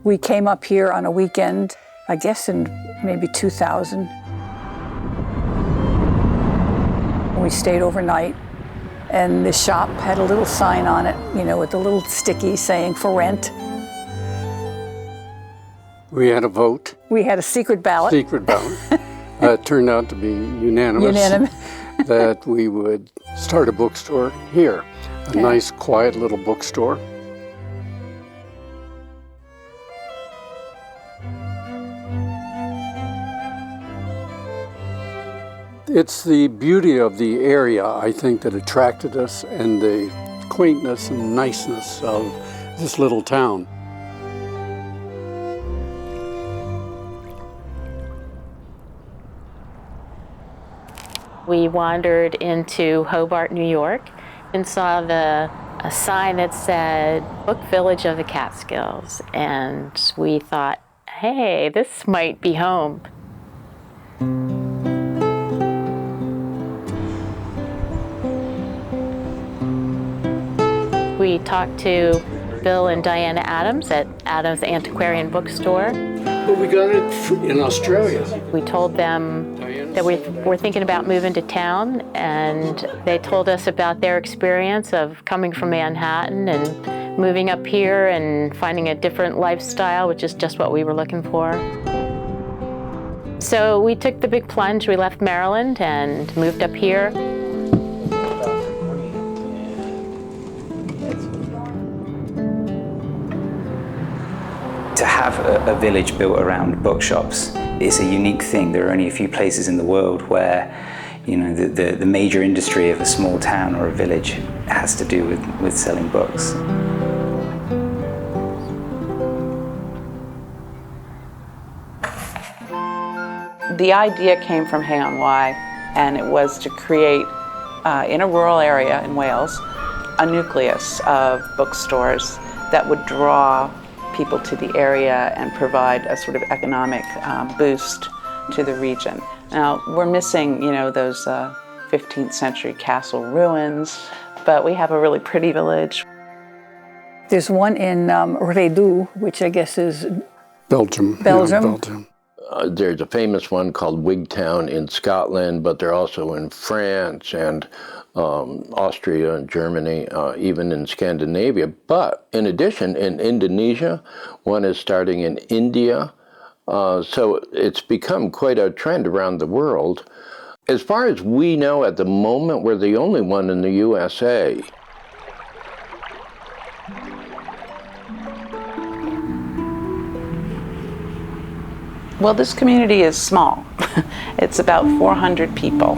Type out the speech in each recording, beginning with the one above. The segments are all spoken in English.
We came up here on a weekend, I guess in maybe 2000. We stayed overnight, and the shop had a little sign on it, you know, with a little sticky saying for rent. We had a vote. We had a secret ballot. Secret ballot. It turned out to be unanimous that we would start a bookstore here, a nice, quiet little bookstore. It's the beauty of the area, I think, that attracted us, and the quaintness and niceness of this little town. We wandered into Hobart, New York, and saw a sign that said Book Village of the Catskills, and we thought, hey, this might be home. We talked to Bill and Diana Adams at Adams Antiquarian Bookstore. But we got it in Australia. We told them that we were thinking about moving to town, and they told us about their experience of coming from Manhattan and moving up here and finding a different lifestyle, which is just what we were looking for. So we took the big plunge. We left Maryland and moved up here. To have a village built around bookshops is a unique thing. There are only a few places in the world where, you know, the major industry of a small town or a village has to do with selling books. The idea came from Hay-on-Wye, and it was to create, in a rural area in Wales, a nucleus of bookstores that would draw people to the area and provide a sort of economic boost to the region. Now, we're missing, you know, those 15th century castle ruins, but we have a really pretty village. There's one in Redu, which I guess is Belgium. Belgium. Yeah, Belgium. There's a famous one called Wigtown in Scotland, but they're also in France and Austria and Germany, even in Scandinavia. But in addition, in Indonesia, one is starting in India. So it's become quite a trend around the world. As far as we know at the moment, we're the only one in the USA. Well, this community is small. It's about 400 people.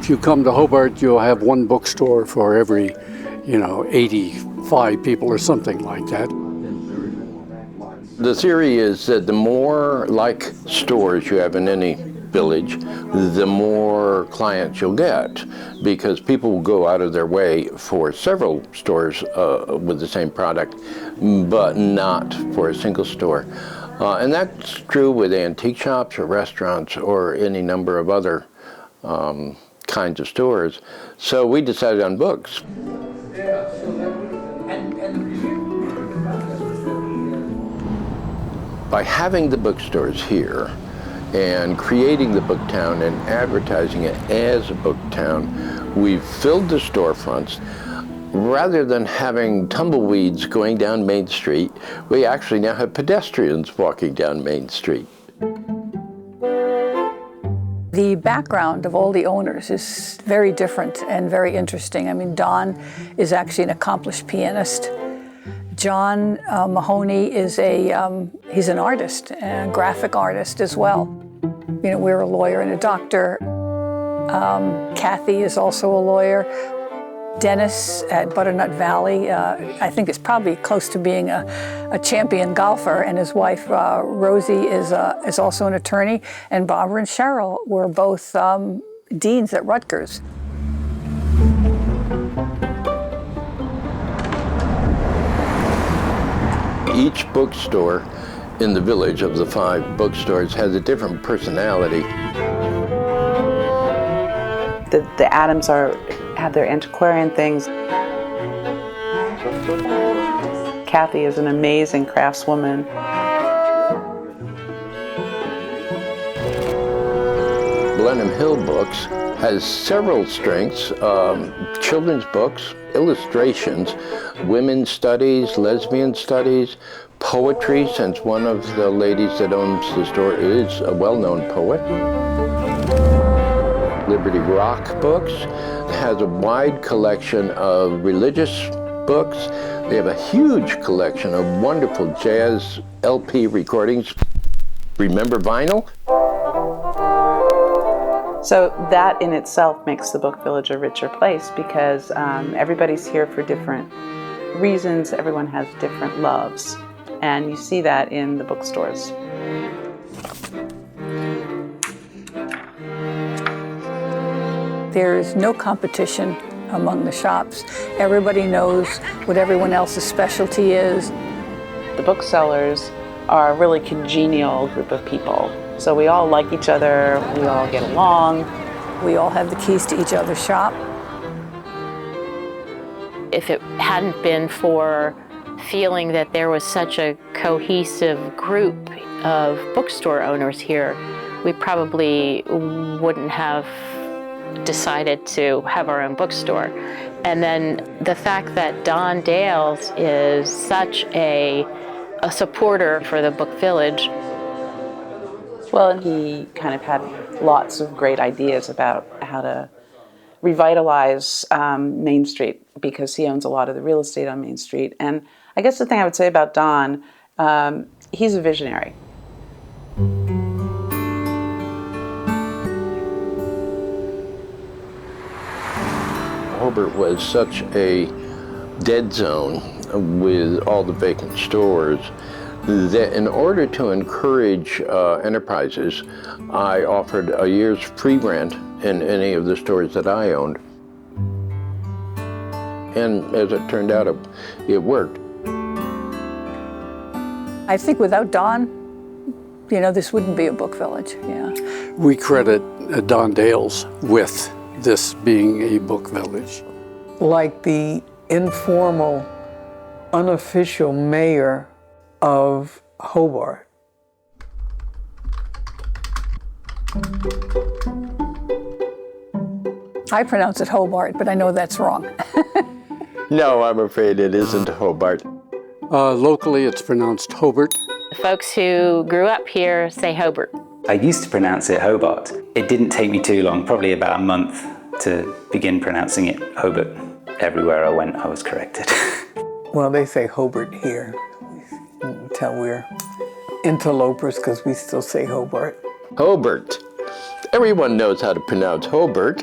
If you come to Hobart, you'll have one bookstore for every, 85 people or something like that. The theory is that the more like stores you have in any village, the more clients you'll get, because people will go out of their way for several stores with the same product, but not for a single store. And that's true with antique shops or restaurants or any number of other kinds of stores. So we decided on books. By having the bookstores here and creating the book town and advertising it as a book town, we've filled the storefronts. Rather than having tumbleweeds going down Main Street, we actually now have pedestrians walking down Main Street. The background of all the owners is very different and very interesting. I mean, Don is actually an accomplished pianist. John Mahoney is he's an artist, a graphic artist as well. You know, we're a lawyer and a doctor. Kathy is also a lawyer. Dennis at Butternut Valley, I think is probably close to being a champion golfer, and his wife Rosie is also an attorney, and Barbara and Cheryl were both deans at Rutgers. Each bookstore in the village of the 5 bookstores has a different personality. The Adams have their antiquarian things. Kathy is an amazing craftswoman. Blenheim Hill Books has several strengths, children's books, illustrations, women's studies, lesbian studies, poetry, since one of the ladies that owns the store is a well-known poet. Liberty Rock Books has a wide collection of religious books. They have a huge collection of wonderful jazz LP recordings. Remember vinyl? So that in itself makes the Book Village a richer place because everybody's here for different reasons. Everyone has different loves. And you see that in the bookstores. There is no competition among the shops. Everybody knows what everyone else's specialty is. The booksellers are a really congenial group of people. So we all like each other, we all get along. We all have the keys to each other's shop. If it hadn't been for feeling that there was such a cohesive group of bookstore owners here, we probably wouldn't have decided to have our own bookstore. And then the fact that Don Dales is such a supporter for the Book Village. Well, and he kind of had lots of great ideas about how to revitalize Main Street because he owns a lot of the real estate on Main Street. And I guess the thing I would say about Don, he's a visionary. Hobart was such a dead zone with all the vacant stores that in order to encourage enterprises, I offered a year's free rent in any of the stores that I owned. And as it turned out, it worked. I think without Don, this wouldn't be a book village, yeah. We credit Don Dales with this being a book village. Like the informal, unofficial mayor of Hobart. I pronounce it Hobart, but I know that's wrong. No, I'm afraid it isn't Hobart. Locally, it's pronounced Hobart. The folks who grew up here say Hobart. I used to pronounce it Hobart. It didn't take me too long, probably about a month, to begin pronouncing it Hobart. Everywhere I went, I was corrected. Well, they say Hobart here. You can tell we're interlopers because we still say Hobart. Hobart. Everyone knows how to pronounce Hobart.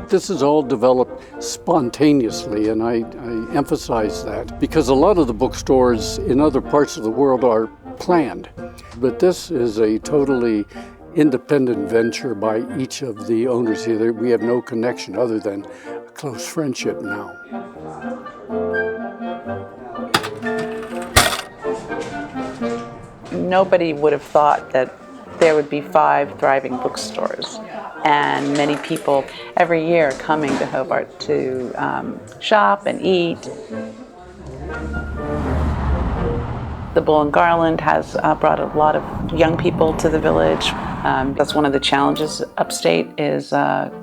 This is all developed spontaneously, and I emphasize that because a lot of the bookstores in other parts of the world are planned. But this is a totally independent venture by each of the owners here. We have no connection other than a close friendship now. Nobody would have thought that there would be 5 thriving bookstores and many people every year coming to Hobart to shop and eat. The Bull and Garland has brought a lot of young people to the village. That's one of the challenges upstate is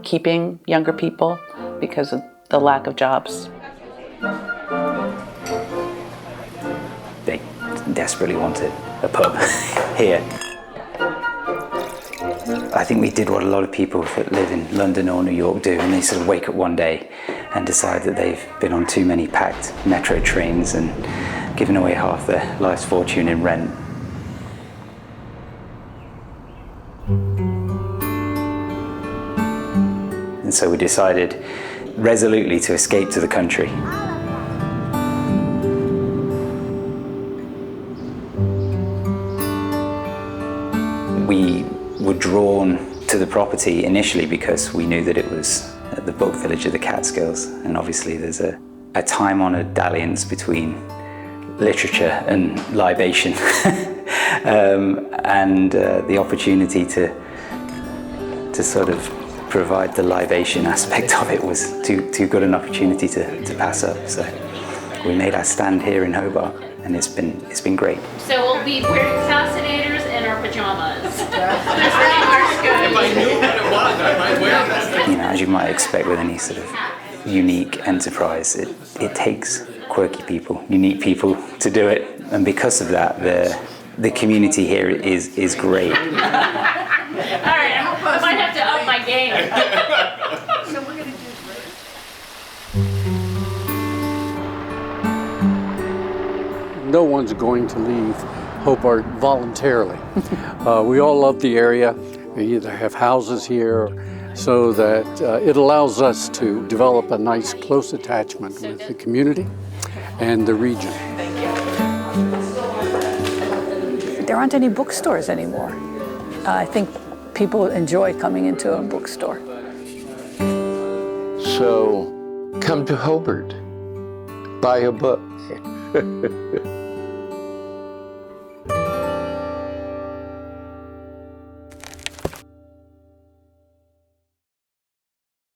keeping younger people because of the lack of jobs. They desperately wanted a pub here. I think we did what a lot of people that live in London or New York do, and they sort of wake up one day and decide that they've been on too many packed metro trains and given away half their life's fortune in rent. And so we decided resolutely to escape to the country. We were drawn to the property initially because we knew that it was at the book village of the Catskills, and obviously there's a time-honoured dalliance between literature and libation. and the opportunity to sort of provide the libation aspect of it was too good an opportunity to pass up. So we made our stand here in Hobart, and it's been great. So we'll be wearing fascinators and our pajamas. If I knew what it was, I might wear them. You know, as you might expect with any sort of unique enterprise, it takes quirky people, unique people to do it, and because of that, the community here is great. All right, I might have to up my game. No one's going to leave Hobart voluntarily. We all love the area. We either have houses here, so that it allows us to develop a nice, close attachment with the community and the region. There aren't any bookstores anymore. I think people enjoy coming into a bookstore. So come to Hobart, buy a book.